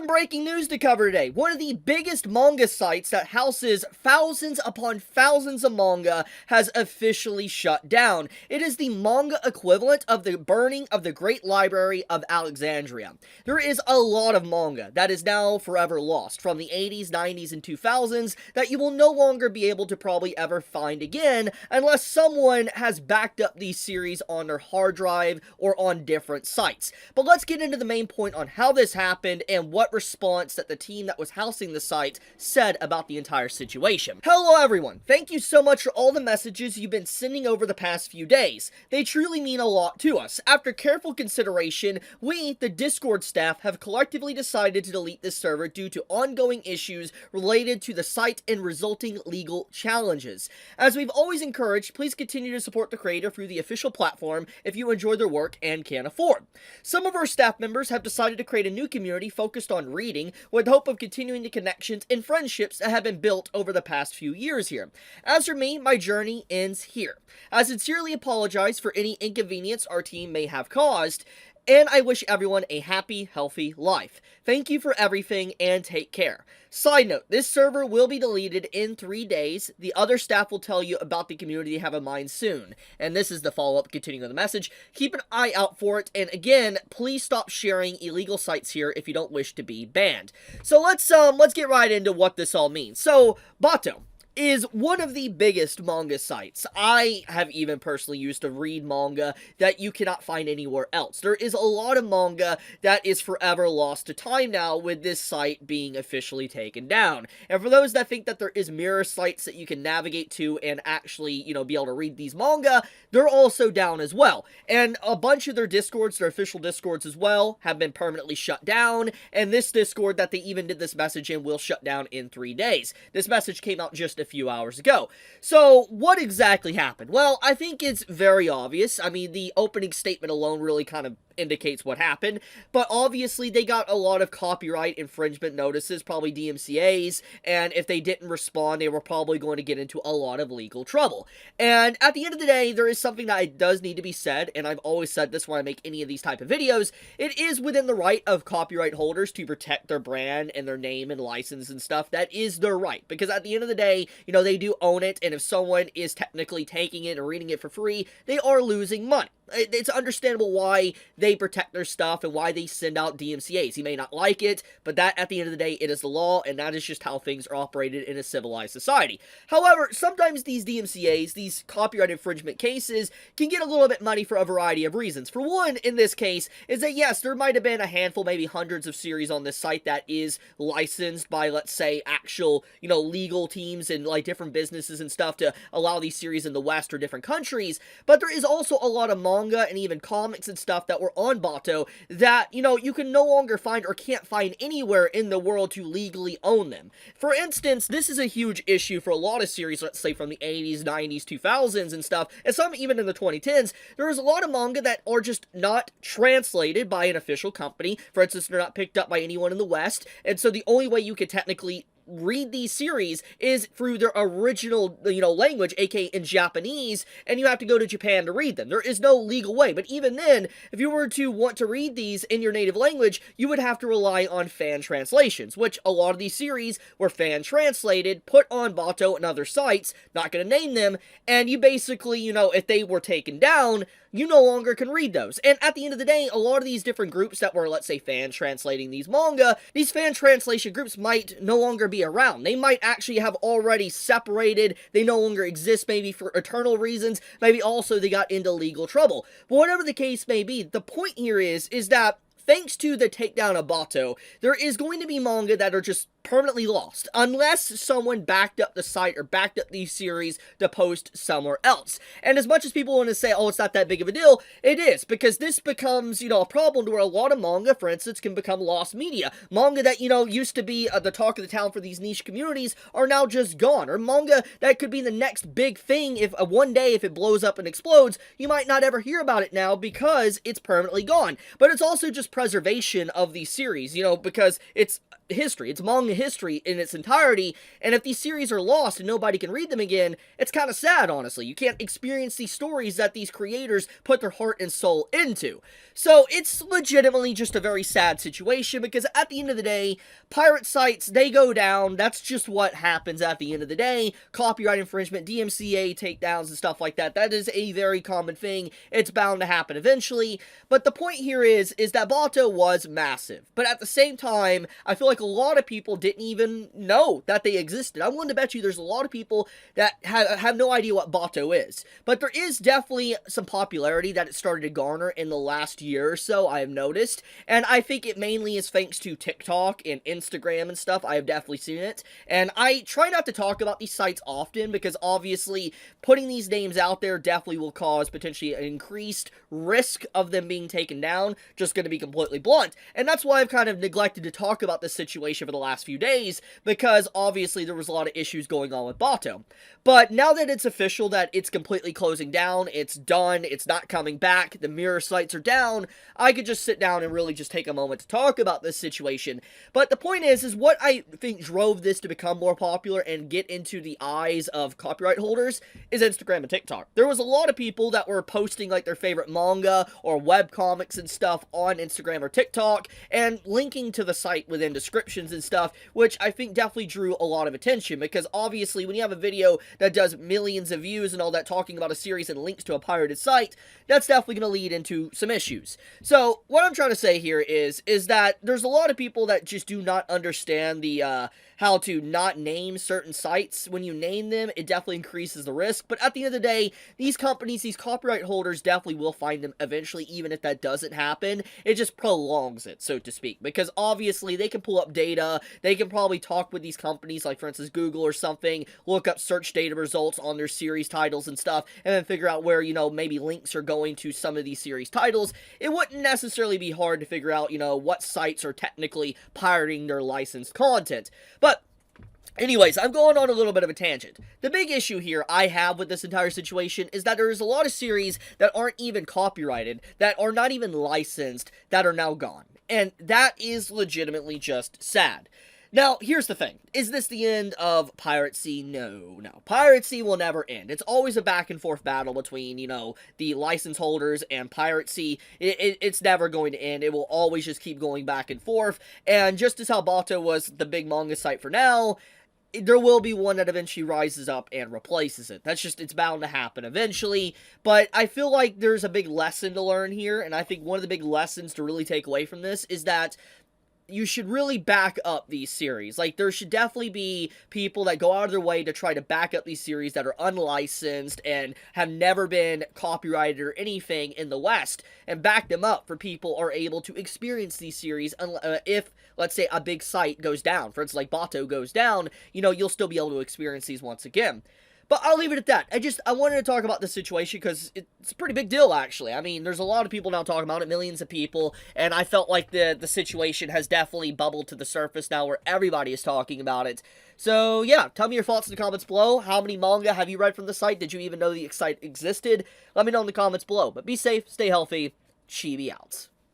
some breaking news to cover today. One of the biggest manga sites that houses thousands upon thousands of manga has officially shut down. It is the manga equivalent of the burning of the Great Library of Alexandria. There is a lot of manga that is now forever lost from the 80s, 90s, and 2000s that you will no longer be able to probably ever find again unless someone has backed up these series on their hard drive or on different sites. But let's get into the main point on how this happened and what response that the team that was housing the site said about the entire situation. Hello everyone, thank you so much for all the messages you've been sending over the past few days. They truly mean a lot to us. After careful consideration, we, the Discord staff, have collectively decided to delete this server due to ongoing issues related to the site and resulting legal challenges. As we've always encouraged, please continue to support the creator through the official platform if you enjoy their work and can afford. Some of our staff members have decided to create a new community focused on reading with the hope of continuing the connections and friendships that have been built over the past few years here. As for me, my journey ends here. I sincerely apologize for any inconvenience our team may have caused, and I wish everyone a happy, healthy life. Thank you for everything, and take care. Side note, this server will be deleted in 3 days. The other staff will tell you about the community they have in mind soon. And this is the follow-up, continuing on the message. Keep an eye out for it, and again, please stop sharing illegal sites here if you don't wish to be banned. So let's get right into what this all means. So, Bato is one of the biggest manga sites. I have even personally used to read manga that you cannot find anywhere else. There is a lot of manga that is forever lost to time now with this site being officially taken down. And for those that think that there is mirror sites that you can navigate to and actually, be able to read these manga, they're also down as well. And a bunch of their discords, their official discords as well, have been permanently shut down. And this discord that they even did this message in will shut down in 3 days. This message came out just a few hours ago. So, what exactly happened? Well, I think it's very obvious. I mean, the opening statement alone really kind of indicates what happened, but obviously they got a lot of copyright infringement notices, probably DMCAs, and if they didn't respond, they were probably going to get into a lot of legal trouble. And at the end of the day, there is something that does need to be said, and I've always said this when I make any of these type of videos. It is within the right of copyright holders to protect their brand and their name and license and stuff. That is their right, because at the end of the day, they do own it, and if someone is technically taking it and reading it for free, they are losing money. It's understandable why they protect their stuff and why they send out DMCAs. You may not like it, but that, at the end of the day, it is the law, and that is just how things are operated in a civilized society. However, sometimes these DMCAs, these copyright infringement cases, can get a little bit muddy for a variety of reasons. For one, in this case, is that yes, there might have been a handful, maybe hundreds of series on this site that is licensed by, let's say, actual, legal teams and, different businesses and stuff to allow these series in the West or different countries, but there is also a lot of manga and even comics and stuff that were on Bato that, you can no longer find or can't find anywhere in the world to legally own them. For instance, this is a huge issue for a lot of series, let's say from the 80s, 90s, 2000s and stuff, and some even in the 2010s. There is a lot of manga that are just not translated by an official company. For instance, they're not picked up by anyone in the West, and so the only way you could technically read these series is through their original, language, aka in Japanese, and you have to go to Japan to read them. There is no legal way, but even then, if you were to want to read these in your native language, you would have to rely on fan translations, which a lot of these series were fan translated, put on Bato and other sites, not going to name them, and you basically, if they were taken down, you no longer can read those. And at the end of the day, a lot of these different groups that were, let's say, fan translating these manga, these fan translation groups might no longer be around. They might actually have already separated. They no longer exist, maybe for eternal reasons. Maybe also they got into legal trouble. But whatever the case may be, the point here is that thanks to the takedown of Bato, there is going to be manga that are just permanently lost, unless someone backed up the site or backed up these series to post somewhere else. And as much as people want to say, oh, it's not that big of a deal, it is, because this becomes, a problem to where a lot of manga, for instance, can become lost media. Manga that, used to be the talk of the town for these niche communities are now just gone. Or manga that could be the next big thing if one day, if it blows up and explodes, you might not ever hear about it now because it's permanently gone. But it's also just preservation of these series, because it's history. It's manga history in its entirety, and if these series are lost and nobody can read them again, it's kind of sad, honestly. You can't experience these stories that these creators put their heart and soul into. So it's legitimately just a very sad situation, because at the end of the day, pirate sites, they go down. That's just what happens at the end of the day. Copyright infringement, DMCA takedowns and stuff like that, that is a very common thing. It's bound to happen eventually. But the point here is that Bato was massive. But at the same time, I feel like a lot of people didn't even know that they existed. I'm willing to bet you there's a lot of people that have no idea what Bato is. But there is definitely some popularity that it started to garner in the last year or so, I have noticed. And I think it mainly is thanks to TikTok and Instagram and stuff. I have definitely seen it. And I try not to talk about these sites often, because obviously putting these names out there definitely will cause potentially an increased risk of them being taken down. Just going to be completely blunt. And that's why I've kind of neglected to talk about this situation for the last few days, because obviously there was a lot of issues going on with Bato. But now that it's official that it's completely closing down, it's done, it's not coming back, the mirror sites are down, I could just sit down and really just take a moment to talk about this situation. But the point is what I think drove this to become more popular and get into the eyes of copyright holders is Instagram and TikTok. There was a lot of people that were posting like their favorite manga or web comics and stuff on Instagram or TikTok and linking to the site within descriptions and stuff, which I think definitely drew a lot of attention, because obviously when you have a video that does millions of views and all that talking about a series and links to a pirated site, that's definitely going to lead into some issues. So what I'm trying to say here is that there's a lot of people that just do not understand the how to not name certain sites. When you name them, it definitely increases the risk. But at the end of the day, these companies, these copyright holders definitely will find them eventually, even if that doesn't happen. It just prolongs it, so to speak. Because obviously, they can pull up data. They can probably talk with these companies, like for instance, Google or something, look up search data results on their series titles and stuff, and then figure out where, maybe links are going to some of these series titles. It wouldn't necessarily be hard to figure out, what sites are technically pirating their licensed content. But anyways, I'm going on a little bit of a tangent. The big issue here I have with this entire situation is that there is a lot of series that aren't even copyrighted, that are not even licensed, that are now gone. And that is legitimately just sad. Now, here's the thing. Is this the end of piracy? No. Piracy will never end. It's always a back and forth battle between, the license holders and piracy. It's never going to end. It will always just keep going back and forth. And just as how Bato was the big manga site for now, there will be one that eventually rises up and replaces it. It's bound to happen eventually. But I feel like there's a big lesson to learn here. And I think one of the big lessons to really take away from this is that you should really back up these series. Like, there should definitely be people that go out of their way to try to back up these series that are unlicensed and have never been copyrighted or anything in the West, and back them up for people are able to experience these series if, let's say, a big site goes down. For instance, like Bato goes down, you'll still be able to experience these once again. But I'll leave it at that. I wanted to talk about this situation because it's a pretty big deal, actually. I mean, there's a lot of people now talking about it, millions of people, and I felt like the situation has definitely bubbled to the surface now where everybody is talking about it. So, yeah, tell me your thoughts in the comments below. How many manga have you read from the site? Did you even know the site existed? Let me know in the comments below. But be safe, stay healthy, Chibi out.